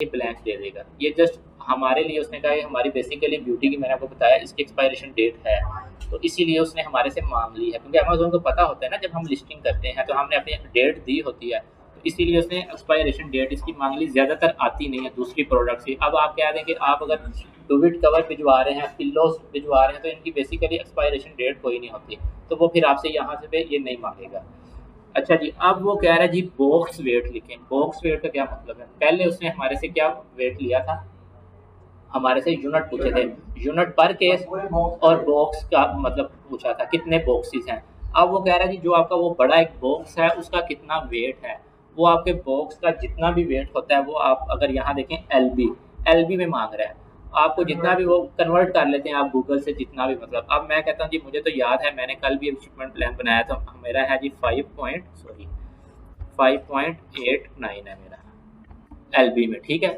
Blank दे देगा। ये just हमारे लिए उसने कहा, ये हमारी बेसिकली ब्यूटी की मैंने आपको बताया इसकी एक्सपायरेशन डेट है, तो इसीलिए उसने हमारे से मांग ली है, क्योंकि अमेजोन को पता होता है ना जब हम लिस्टिंग करते हैं तो हमने अपनी डेट दी होती है, तो इसीलिए उसने एक्सपायरेशन डेट इसकी मांग ली। ज़्यादातर आती नहीं है दूसरी प्रोडक्ट से। अब आप कह देंगे आप अगर डुविट कवर भिजवा रहे हैं, पिल्लोस भिजवा रहे हैं, तो इनकी बेसिकली एक्सपायरेशन डेट कोई नहीं होती, तो वो फिर आपसे यहाँ से पे ये नहीं मांगेगा। अच्छा जी, अब वो कह रहा है जी बॉक्स वेट लिखें। बॉक्स वेट का क्या मतलब है? पहले उसने हमारे से क्या वेट लिया था, हमारे से यूनिट पूछे थे, यूनिट पर केस, और बॉक्स का मतलब पूछा था कितने बॉक्सेस हैं। अब वो कह रहा है जी जो आपका वो बड़ा एक बॉक्स है उसका कितना वेट है। वो आपके बॉक्स का जितना भी वेट होता है वो आप अगर यहाँ देखें एलबी में मांग रहा है, आपको जितना भी वो कन्वर्ट कर लेते हैं आप गूगल से जितना भी, मतलब अब मैं कहता हूँ जी मुझे तो याद है मैंने कल भी एक शिपमेंट प्लान बनाया था, मेरा है जी 5.89 है मेरा एलबी में, ठीक है।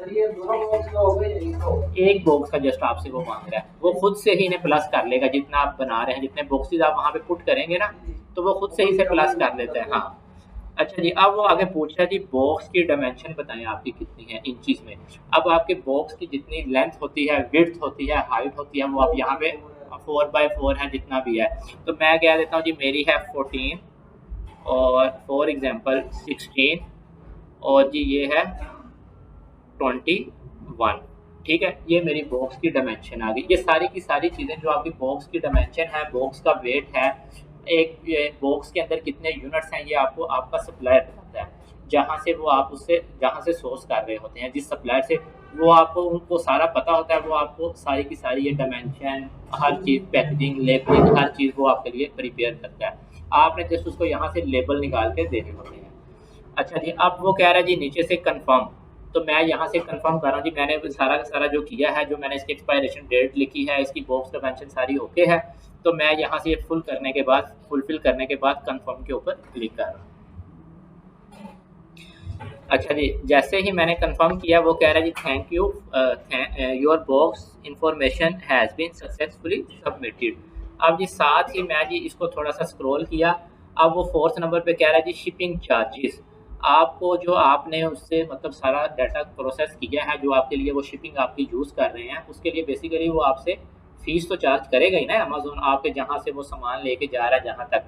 एक बॉक्स का जस्ट आपसे वो मांग रहा है, वो खुद से ही इन्हें प्लस कर लेगा जितना आप बना रहे हैं, जितने बॉक्सेस आप वहाँ पे पुट करेंगे ना, तो वो खुद से ही से प्लस कर लेता है। हाँ अच्छा जी, अब वो आगे पूछ रहा है जी बॉक्स की डायमेंशन बताएं आपकी कितनी है इंचीज में। अब आपके बॉक्स की जितनी लेंथ होती है, विड्थ होती है, हाइट होती है, वो आप यहाँ पे 4x4 है जितना भी है, तो मैं कह देता हूँ जी मेरी है 14 और फॉर एग्जांपल 16 और जी ये है 21, ठीक है। ये मेरी बॉक्स की डायमेंशन आ गई। ये सारी की सारी चीज़ें जो आपकी बॉक्स की डायमेंशन है, बॉक्स का वेट है, एक बॉक्स के अंदर कितने यूनिट्स हैं, ये आपको आपका सप्लायर बताता है, जहाँ से वो आप उससे जहाँ से सोर्स कर रहे होते हैं जिस सप्लायर से, वो आपको उनको सारा पता होता है, वो आपको सारी की सारी ये डायमेंशन हर चीज़, पैकेजिंग, लेबलिंग, हर चीज़ वो आपके लिए प्रिपेयर करता है। आपने जस्ट उसको यहाँ से लेबल निकाल के देने होते हैं। अच्छा जी, अब वो कह रहा है जी नीचे से कंफर्म, तो मैं यहाँ से कंफर्म कर रहा हूँ जी मैंने सारा का सारा जो किया है, जो मैंने इसकी एक्सपायरेशन डेट लिखी है, इसकी बॉक्स डायमेंशन सारी ओके है, तो मैं यहाँ से फुलफिल करने के बाद कंफर्म के ऊपर क्लिक कर रहा हूँ। अच्छा जी, जैसे ही मैंने कंफर्म किया वो कह रहा है जी thank you, your box information has been successfully submitted. अब जी साथ ही मैं जी इसको थोड़ा सा स्क्रॉल किया, अब वो 4th नंबर पे कह रहा है जी शिपिंग चार्जेस। आपको जो आपने उससे मतलब सारा डाटा प्रोसेस किया है, जो आपके लिए वो शिपिंग आपकी यूज़ कर रहे हैं, उसके लिए बेसिकली वो आपसे फ़ीस तो चार्ज करेगा ही ना अमेज़न, आपके जहाँ से वो सामान लेके जा रहा है जहाँ तक।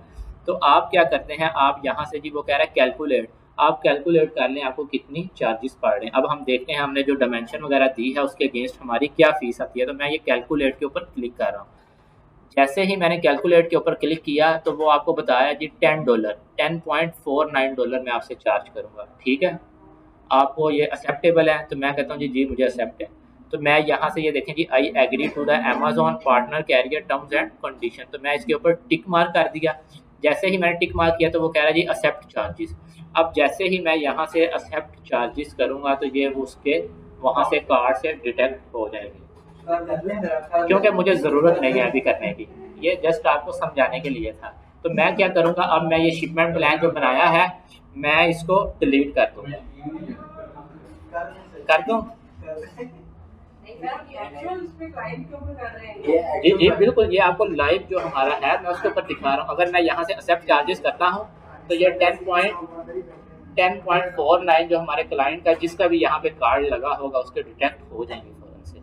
तो आप क्या करते हैं, आप यहाँ से जी वो कह रहा है कैलकुलेट, आप कैलकुलेट कर लें आपको कितनी चार्जेस पड़ रहे हैं। अब हम देखते हैं हमने जो डायमेंशन वगैरह दी है उसके अगेंस्ट हमारी क्या फ़ीस आती है, तो मैं ये कैलकुलेट के ऊपर क्लिक कर रहा हूँ। जैसे ही मैंने कैलकुलेट के ऊपर क्लिक किया तो वो आपको बताया जी $10, $10.49 मैं आपसे चार्ज करूँगा, ठीक है। आपको ये एक्सेप्टेबल है, तो मैं कहता हूँ जी जी मुझे एक्सेप्ट है। तो मैं यहाँ से ये देखें जी I agree to the Amazon partner carrier terms and condition, तो मैं इसके ऊपर टिक मार्क कर दिया। जैसे ही मैंने टिक मार्क किया तो वो कह रहा है जी एक्सेप्ट चार्जेस। अब जैसे ही मैं यहाँ से एक्सेप्ट चार्जेस करूँगा तो ये उसके वहाँ से कार्ड से डिटेक्ट हो जाएगी, क्योंकि मुझे ज़रूरत नहीं है अभी करने की, ये जस्ट आपको समझाने के लिए था। तो मैं क्या करूँगा, अब मैं ये शिपमेंट प्लान जो बनाया है मैं इसको डिलीट कर दूँगा, कर दूँ। जी जी बिल्कुल, ये आपको लाइव जो हमारा है मैं उसके ऊपर दिखा रहा हूँ। अगर मैं यहाँ से एक्सेप्ट चार्जेस करता हूँ तो ये 10.49 जो हमारे क्लाइंट का जिसका भी यहाँ पे कार्ड लगा होगा उसके डिटेक्ट हो जाएंगे फ़ौरन से,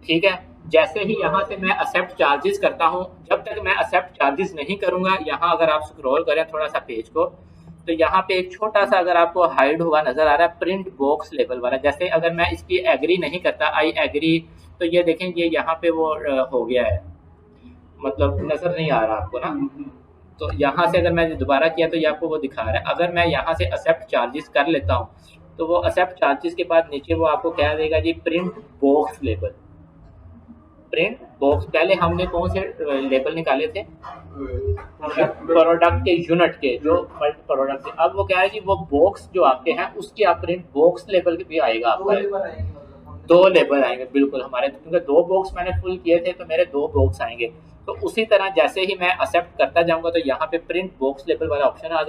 ठीक है। जैसे ही यहाँ से मैं एक्सेप्ट चार्जेस करता हूँ, जब तक मैं एक्सेप्ट चार्जेस नहीं करूँगा, यहाँ अगर आप स्क्रॉल करें थोड़ा सा पेज को, तो यहाँ पे एक छोटा सा अगर आपको हाइड हुआ नज़र आ रहा है प्रिंट बॉक्स लेबल वाला, जैसे अगर मैं इसकी एग्री नहीं करता आई एग्री, तो ये देखें ये यहाँ पे वो हो गया है, मतलब नज़र नहीं आ रहा आपको ना। तो यहाँ से अगर मैंने दोबारा किया तो ये आपको वो दिखा रहा है। अगर मैं यहाँ से एक्सेप्ट चार्जेस कर लेता हूँ तो वो एक्सेप्ट चार्जेस के बाद नीचे वो आपको क्या देगा जी print box label. Print box, पहले हमने कौन से लेबल निकाले थे, प्रोडक्ट के यूनिट के, जो प्रोडक्ट के। अब वो क्या है कि वो बॉक्स जो आपके हैं उसके आप प्रिंट बॉक्स लेबल भी आएगा आपका, 2 लेबल आएंगे बिल्कुल हमारे, क्योंकि 2 बॉक्स मैंने फुल किए थे तो मेरे 2 बॉक्स आएंगे। तो उसी तरह जैसे ही मैं एक्सेप्ट करता जाऊंगा तो यहाँ पे प्रिंट बॉक्स लेबल वाला ऑप्शन आ